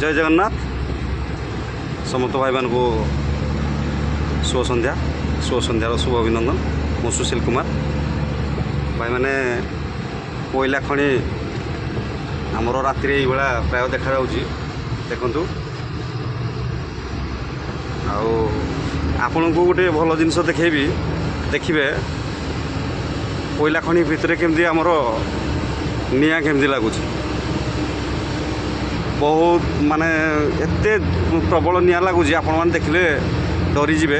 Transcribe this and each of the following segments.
जय जगन्नाथ समस्त भाई मान को शुभ संध्यार शुभ अभिनंदन। मु सुशील कुमार। भाई मैंने कोयला खଣି आमर राति प्राय देखा देखु आपण को गोटे भल जिनस देखेबी देखिए कोयला खଣି भितर केमती आमर निआ केमती लगुच बहुत माने एते प्रबल निआ लगुच आपण मैंने देखले डरीजे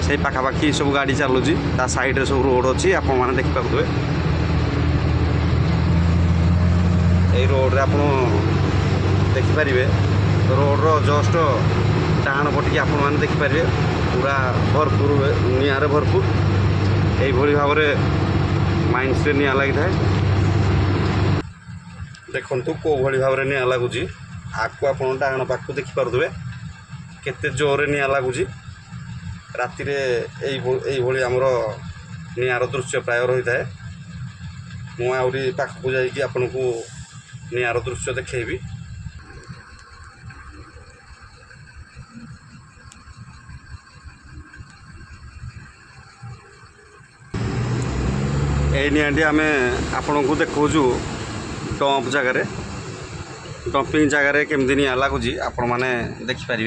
से पाखापाखि सब गाड़ी चलुची ता साइड रे सब रोड अच्छी आपण मैंने देखि पारे यही रोड आप देखिपारे रोड रो जस्ट डाण पटिकी आपण मैंने देखिपारे पूरा भरपूर निआरे भरपूर यही भाव में माइंड से निआ लगी था। देखु कौ भाई भाव में निआ लगुच आगू आप डाण पाख देखिपे केते जोर निआ लगुच राति यही आमर निआर दृश्य प्राय रही है। मुझे पाखक जाकि आपन को निआर दृश्य देखी यही निआटी आम आपण को देखु डंप जगार डंपिंग जगार केमती निआ लगुच आपण मैंने देखिपारे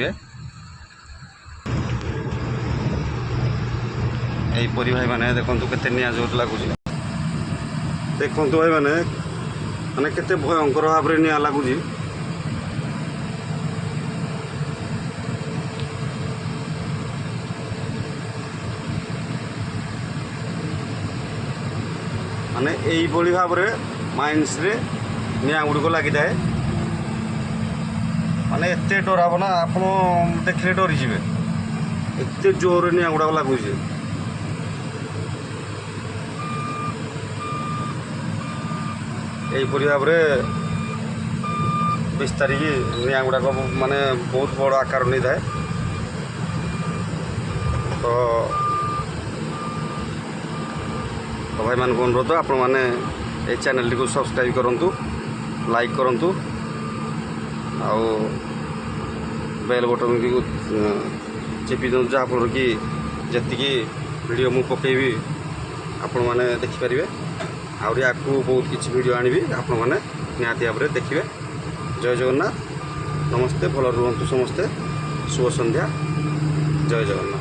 यहीपरी भाई मैंने देखु केते निआ जोर लगुच देखु भाई मैंने माने केते भयंकर भाव में निआ लगुच माने यही भाव में माइंस रे निआ गुड़िक लगी थाए माने एते डराव ना आप देखले डरीजे एते जोर निआ गुड़ाक लगुच यहीपरी भाव में विस्तारिक निआ गुड़ाक माने बहुत बड़ आकार नहीं थाए। तो भाई मान को अनुरोध आपण मैंने ये चैनल को सब्सक्राइब करूँ लाइक करूँ आउ बेल बटन को चेपी दिखाँ जहाँफल कि जी वीडियो मु पकेबी आपण मैंने देखिपारे आहरी आगू बहुत किसी वीडियो आनिबी आपण मैंने निहाती भाव में देखिए। जय जगन्नाथ नमस्ते भल रुहतु समस्ते शुभ संध्या जय जगन्नाथ।